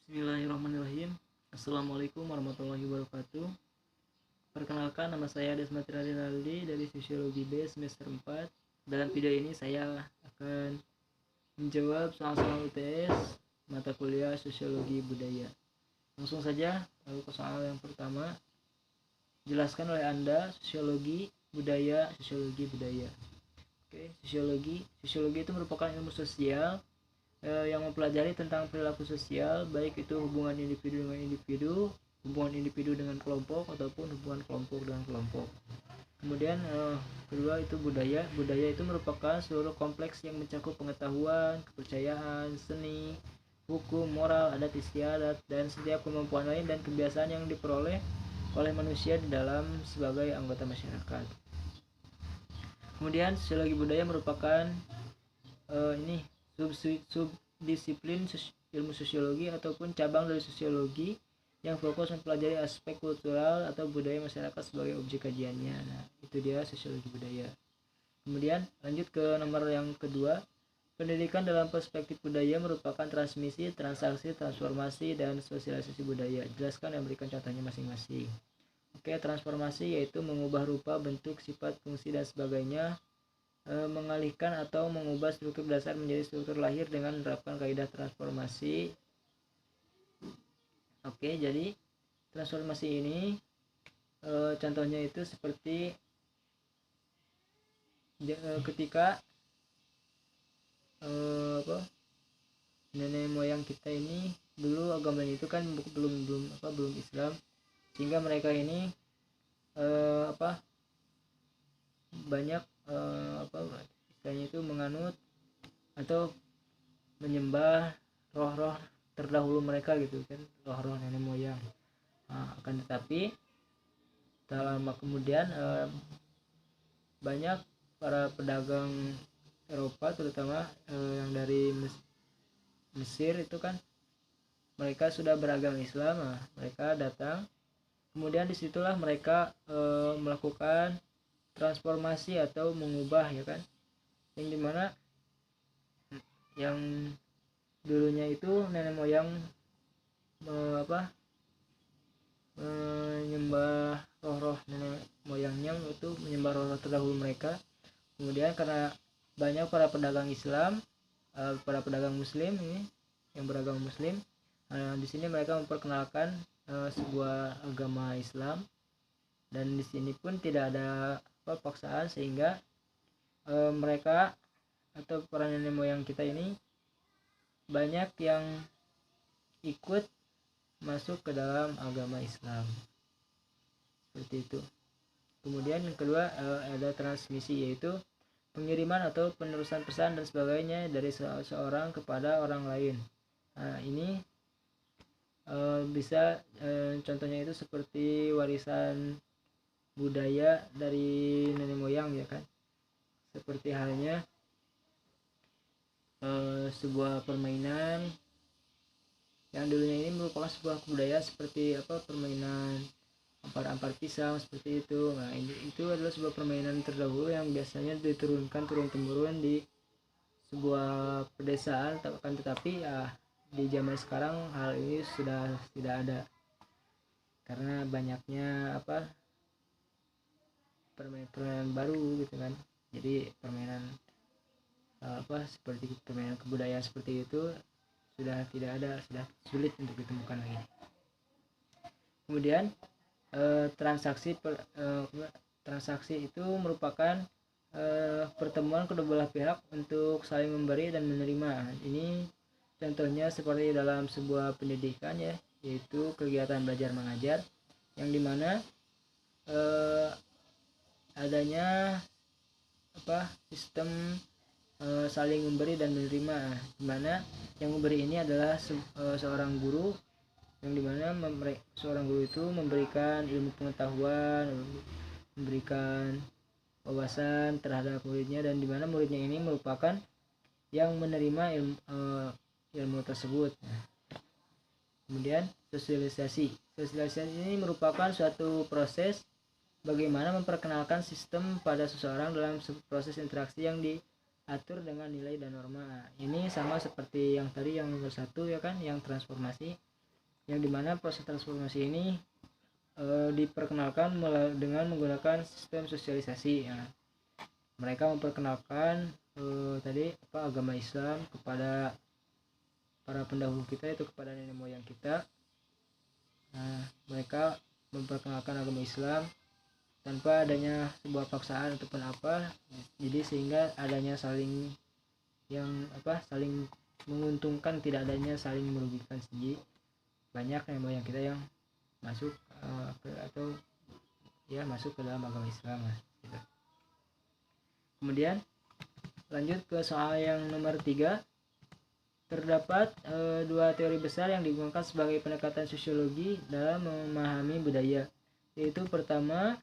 Bismillahirrahmanirrahim. Assalamualaikum warahmatullahi wabarakatuh. Perkenalkan, nama saya Desmati Radinaldi dari Sosiologi B semester 4. Dalam video ini saya akan menjawab soal-soal UTS mata kuliah Sosiologi Budaya. Langsung saja, lalu ke soal yang pertama. Jelaskan oleh Anda sosiologi budaya. Oke, Sosiologi itu merupakan ilmu sosial yang mempelajari tentang perilaku sosial, baik itu hubungan individu dengan individu, hubungan individu dengan kelompok, ataupun hubungan kelompok dengan kelompok. Kemudian kedua itu budaya. Budaya itu merupakan seluruh kompleks yang mencakup pengetahuan, kepercayaan, seni, hukum, moral, adat istiadat, dan setiap kemampuan lain dan kebiasaan yang diperoleh oleh manusia di dalam sebagai anggota masyarakat. Kemudian sosiologi budaya merupakan subdisiplin ilmu sosiologi ataupun cabang dari sosiologi yang fokus mempelajari aspek kultural atau budaya masyarakat sebagai objek kajiannya. Nah, itu dia sosiologi budaya. Kemudian lanjut ke nomor yang kedua. Pendidikan dalam perspektif budaya merupakan transmisi, transaksi, transformasi, dan sosialisasi budaya. Jelaskan dan berikan contohnya masing-masing. Oke, transformasi yaitu mengubah rupa, bentuk, sifat, fungsi, dan sebagainya, mengalihkan atau mengubah struktur dasar menjadi struktur lahir dengan menerapkan kaidah transformasi. Oke, jadi transformasi ini contohnya itu seperti ketika nenek moyang kita ini dulu agamanya itu kan belum Islam, sehingga mereka ini banyak istilahnya itu menganut atau menyembah roh-roh terdahulu mereka gitu kan, roh-roh nenek moyang. Akan tetapi tak lama kemudian banyak para pedagang Eropa terutama yang dari Mesir itu kan mereka sudah beragama Islam. Mereka datang, kemudian disitulah mereka melakukan transformasi atau mengubah, ya kan, yang dimana yang dulunya itu nenek moyang menyembah roh-roh nenek moyangnya, itu menyembah roh-roh terdahulu mereka. Kemudian karena banyak para pedagang Islam, para pedagang Muslim ini yang beragama Muslim, di sini mereka memperkenalkan sebuah agama Islam, dan di sini pun tidak ada paksaan, sehingga mereka atau para nenek moyang kita ini banyak yang ikut masuk ke dalam agama Islam, seperti itu. Kemudian yang kedua ada transmisi, yaitu pengiriman atau penerusan pesan dan sebagainya dari seorang kepada orang lain. Nah, ini bisa contohnya itu seperti warisan budaya dari nenek moyang, ya kan, seperti halnya sebuah permainan yang dulunya ini merupakan sebuah kebudayaan, seperti permainan ampar-ampar pisang, seperti itu. Nah, itu adalah sebuah permainan terdahulu yang biasanya diturunkan turun-temurun di sebuah pedesaan, tetapi di zaman sekarang hal ini sudah tidak ada karena banyaknya permainan baru gitu kan. Jadi permainan seperti permainan kebudayaan seperti itu sudah tidak ada, sudah sulit untuk ditemukan lagi. Kemudian transaksi itu merupakan pertemuan kedua belah pihak untuk saling memberi dan menerima. Ini contohnya seperti dalam sebuah pendidikan, ya, yaitu kegiatan belajar mengajar, yang dimana adanya sistem saling memberi dan menerima, dimana yang memberi ini adalah seorang guru, yang dimana seorang guru itu memberikan ilmu pengetahuan, memberikan wawasan terhadap muridnya, dan dimana muridnya ini merupakan yang menerima ilmu tersebut. Kemudian sosialisasi ini merupakan suatu proses bagaimana memperkenalkan sistem pada seseorang dalam proses interaksi yang diatur dengan nilai dan norma. Ini sama seperti yang tadi yang nomor 1, ya kan, yang transformasi. yang dimana proses transformasi ini diperkenalkan dengan menggunakan sistem sosialisasi. Mereka memperkenalkan tadi agama Islam kepada para pendahulu kita, itu kepada nenek moyang kita. Mereka memperkenalkan agama Islam tanpa adanya sebuah paksaan ataupun apa, jadi sehingga adanya saling menguntungkan, tidak adanya saling merugikan. Jadi banyak nenek moyang kita yang masuk masuk ke dalam agama Islam gitu. Kemudian lanjut ke soal yang nomor 3. Terdapat dua teori besar yang digunakan sebagai pendekatan sosiologi dalam memahami budaya, yaitu pertama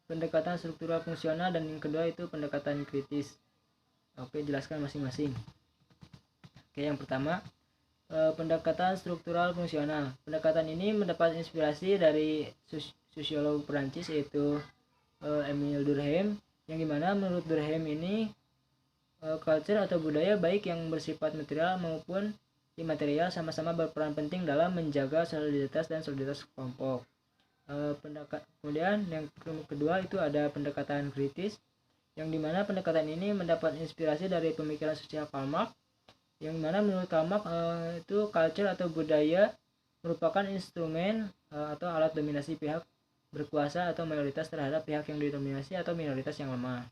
pendekatan struktural fungsional dan yang kedua itu pendekatan kritis. Oke, jelaskan masing-masing. Oke, yang pertama pendekatan struktural fungsional. Pendekatan ini mendapat inspirasi dari sosiolog Perancis yaitu Émile Durkheim, yang dimana menurut Durkheim ini culture atau budaya baik yang bersifat material maupun imaterial sama-sama berperan penting dalam menjaga soliditas dan soliditas kelompok. Kemudian yang kedua itu ada pendekatan kritis, yang dimana pendekatan ini mendapat inspirasi dari pemikiran sosial Karl Marx, yang dimana menurut Karl Marx itu culture atau budaya merupakan instrumen atau alat dominasi pihak berkuasa atau mayoritas terhadap pihak yang didominasi atau minoritas yang lemah.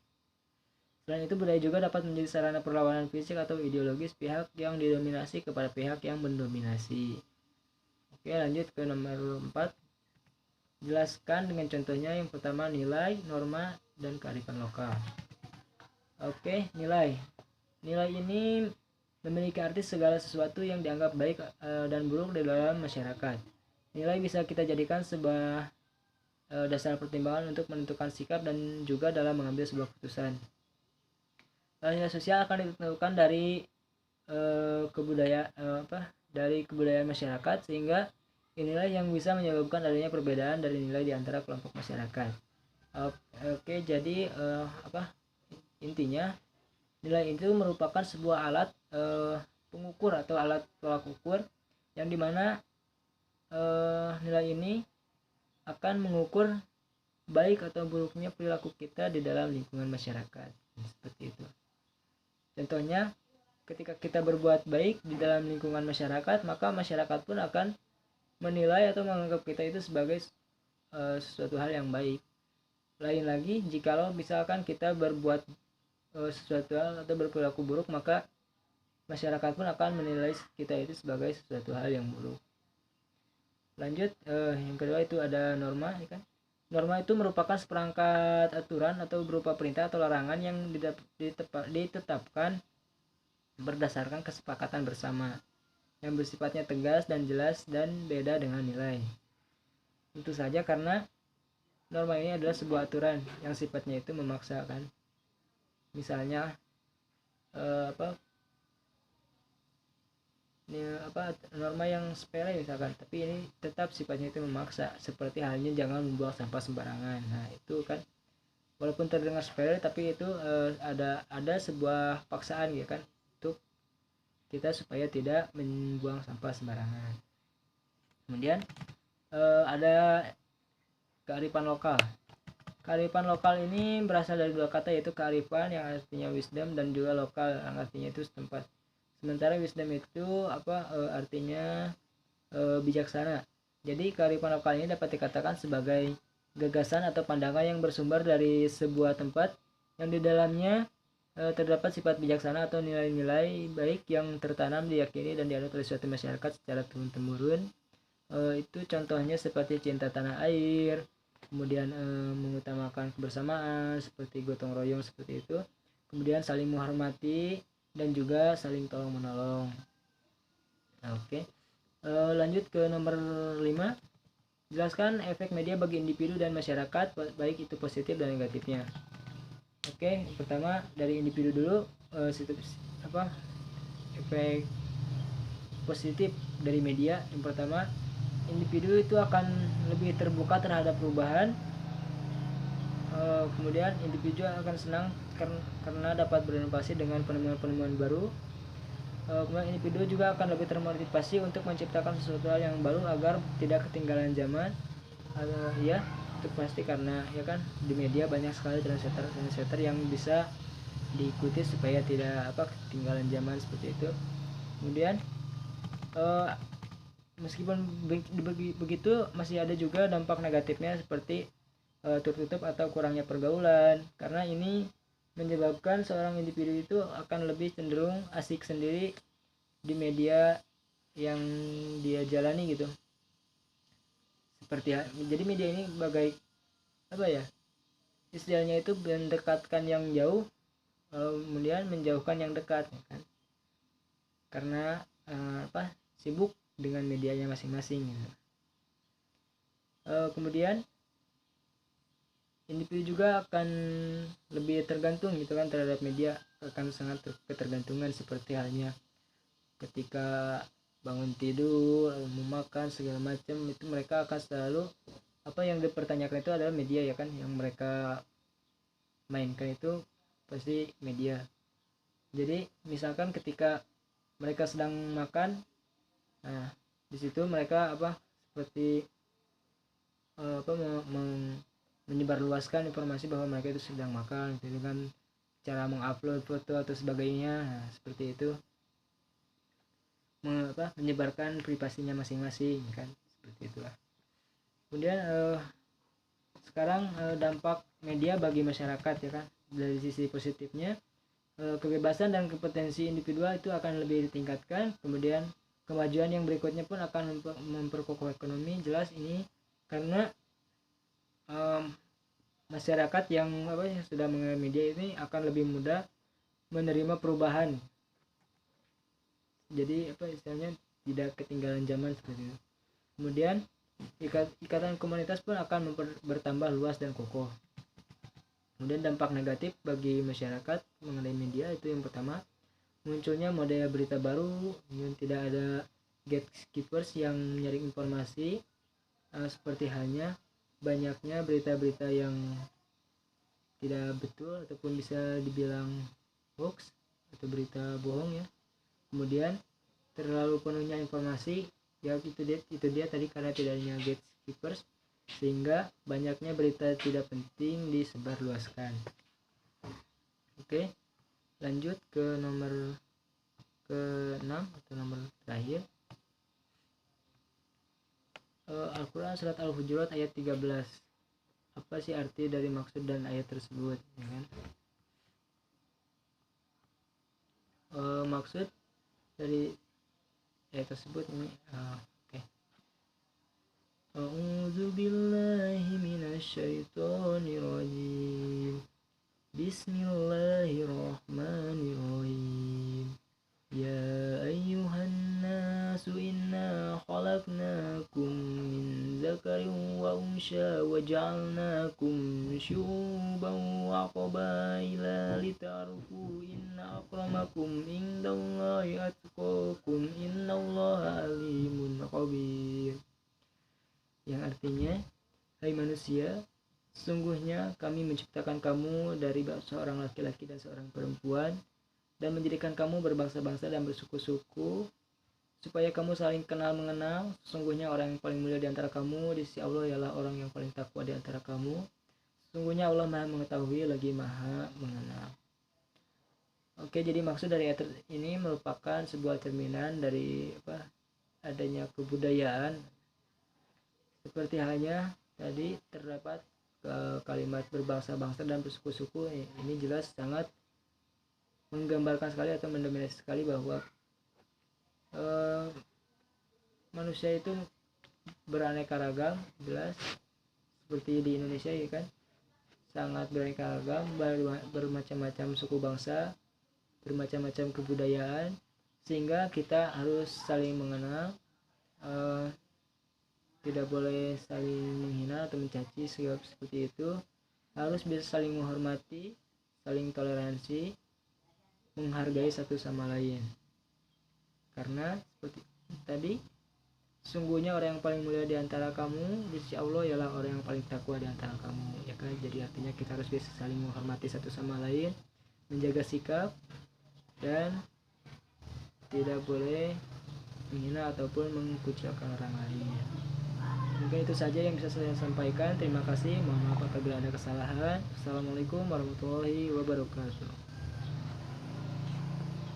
Selain itu, budaya juga dapat menjadi sarana perlawanan fisik atau ideologis pihak yang didominasi kepada pihak yang mendominasi. Oke, lanjut ke nomor 4. Jelaskan dengan contohnya. Yang pertama, nilai, norma, dan kearifan lokal. Oke, nilai. Nilai ini memiliki arti segala sesuatu yang dianggap baik dan buruk di dalam masyarakat. Nilai bisa kita jadikan sebuah dasar pertimbangan untuk menentukan sikap dan juga dalam mengambil sebuah keputusan. Nilai sosial akan ditentukan dari kebudayaan masyarakat, sehingga inilah yang bisa menyebabkan adanya perbedaan dari nilai di antara kelompok masyarakat. Oke, jadi intinya nilai itu merupakan sebuah alat pengukur atau alat tolak ukur, yang dimana nilai ini akan mengukur baik atau buruknya perilaku kita di dalam lingkungan masyarakat. Seperti itu. Contohnya, ketika kita berbuat baik di dalam lingkungan masyarakat, maka masyarakat pun akan menilai atau menganggap kita itu sebagai sesuatu hal yang baik. Lain lagi, jikalau misalkan kita berbuat sesuatu hal atau berperilaku buruk, maka masyarakat pun akan menilai kita itu sebagai sesuatu hal yang buruk. Lanjut, yang kedua itu ada norma, ya kan? Norma itu merupakan seperangkat aturan atau berupa perintah atau larangan yang ditetapkan berdasarkan kesepakatan bersama, yang bersifatnya tegas dan jelas dan beda dengan nilai. Tentu saja karena norma ini adalah sebuah aturan yang sifatnya itu memaksakan. Misalnya norma yang sepele misalkan, tapi ini tetap sifatnya itu memaksa, seperti halnya jangan membuang sampah sembarangan. Nah, itu kan walaupun terdengar sepele, tapi itu ada sebuah paksaan ya kan, untuk kita supaya tidak membuang sampah sembarangan. Kemudian ada kearifan lokal. Kearifan lokal ini berasal dari dua kata, yaitu kearifan yang artinya wisdom dan juga lokal yang artinya itu setempat. Sementara wisdom itu artinya bijaksana. Jadi kearifan lokal ini dapat dikatakan sebagai gagasan atau pandangan yang bersumber dari sebuah tempat yang di dalamnya terdapat sifat bijaksana atau nilai-nilai baik yang tertanam, diyakini dan dianut oleh suatu masyarakat secara turun-temurun. Itu contohnya seperti cinta tanah air, kemudian mengutamakan kebersamaan seperti gotong royong seperti itu, kemudian saling menghormati dan juga saling tolong menolong. Oke. Lanjut ke nomor 5. Jelaskan efek media bagi individu dan masyarakat, baik itu positif dan negatifnya. Oke, pertama dari individu dulu. Efek positif dari media. Yang pertama, individu itu akan lebih terbuka terhadap perubahan. Kemudian individu akan senang karena dapat berinovasi dengan penemuan-penemuan baru. Kemudian individu juga akan lebih termotivasi untuk menciptakan sesuatu hal yang baru agar tidak ketinggalan zaman. Ya, itu pasti karena ya kan di media banyak sekali trendsetter yang bisa diikuti supaya tidak ketinggalan zaman seperti itu. Kemudian meskipun begitu masih ada juga dampak negatifnya seperti tertutup atau kurangnya pergaulan, karena ini menyebabkan seorang individu itu akan lebih cenderung asik sendiri di media yang dia jalani gitu. Jadi media ini bagai istilahnya itu mendekatkan yang jauh, kemudian menjauhkan yang dekat ya kan, karena sibuk dengan medianya masing-masing gitu. Kemudian individu juga akan lebih tergantung gitu kan terhadap media, akan sangat ketergantungan seperti halnya ketika bangun tidur, mau makan segala macam, itu mereka akan selalu yang dipertanyakan itu adalah media ya kan, yang mereka mainkan itu pasti media. Jadi misalkan ketika mereka sedang makan, nah di situ mereka seperti menyebarluaskan informasi bahwa mereka itu sedang makan gitu kan, cara mengupload foto atau sebagainya. Nah, seperti itu menyebarkan privasinya masing-masing kan, seperti itulah. Kemudian sekarang dampak media bagi masyarakat ya kan, dari sisi positifnya kebebasan dan kompetensi individual itu akan lebih ditingkatkan. Kemudian kemajuan yang berikutnya pun akan memperkokoh ekonomi, jelas ini karena masyarakat yang sudah mengenal media ini akan lebih mudah menerima perubahan, jadi istilahnya tidak ketinggalan zaman seperti itu. Kemudian ikatan komunitas pun akan bertambah luas dan kokoh. Kemudian dampak negatif bagi masyarakat mengenai media itu yang pertama, munculnya model berita baru yang tidak ada gatekeepers yang menyaring informasi, seperti halnya banyaknya berita-berita yang tidak betul ataupun bisa dibilang hoax atau berita bohong ya. Kemudian terlalu penuhnya informasi, ya itu dia tadi, karena tidak adanya gatekeepers sehingga banyaknya berita tidak penting disebarluaskan. Oke, lanjut ke nomor ke-6 atau nomor terakhir. Al-Quran Surat Al-Hujurat ayat 13. Apa sih arti dari maksud dan ayat tersebut ya kan? Maksud dari ayat tersebut ini oke. A'udzu billahi minasyaitonir rajim. Bismillahirrahmanirrahim. Ya ayyuhan nasu inna khalaqnakum min zakarin wa unsha wa ja'alnakum syu'uban wa qabaila lita'arafu inna akramakum indallahi atqakum innallaha alimun khabir. Yang artinya, hai manusia, sesungguhnya kami menciptakan kamu dari seorang laki-laki dan seorang perempuan dan menjadikan kamu berbangsa-bangsa dan bersuku-suku supaya kamu saling kenal mengenal. Sesungguhnya orang yang paling mulia di antara kamu di sisi Allah ialah orang yang paling takwa di antara kamu. Sesungguhnya Allah Maha mengetahui lagi Maha mengenal. Oke, jadi maksud dari ayat ini merupakan sebuah cerminan dari adanya kebudayaan, seperti halnya tadi terdapat kalimat berbangsa-bangsa dan bersuku-suku. Ini jelas sangat menggambarkan sekali atau mendominasi sekali bahwa manusia itu beraneka ragam, jelas seperti di Indonesia ya kan, sangat beraneka ragam, bermacam-macam suku bangsa, bermacam-macam kebudayaan, sehingga kita harus saling mengenal, tidak boleh saling menghina atau mencaci segala seperti itu, harus bisa saling menghormati, saling toleransi, menghargai satu sama lain. Karena seperti tadi, sungguhnya orang yang paling mulia di antara kamu di sisi Allah ialah orang yang paling takwa di antara kamu ya kan. Jadi artinya kita harus bisa saling menghormati satu sama lain, menjaga sikap, dan tidak boleh menghina ataupun mengkucilkan orang lain. Mungkin itu saja yang bisa saya sampaikan. Terima kasih. Mohon maaf apabila ada kesalahan. Assalamualaikum warahmatullahi wabarakatuh.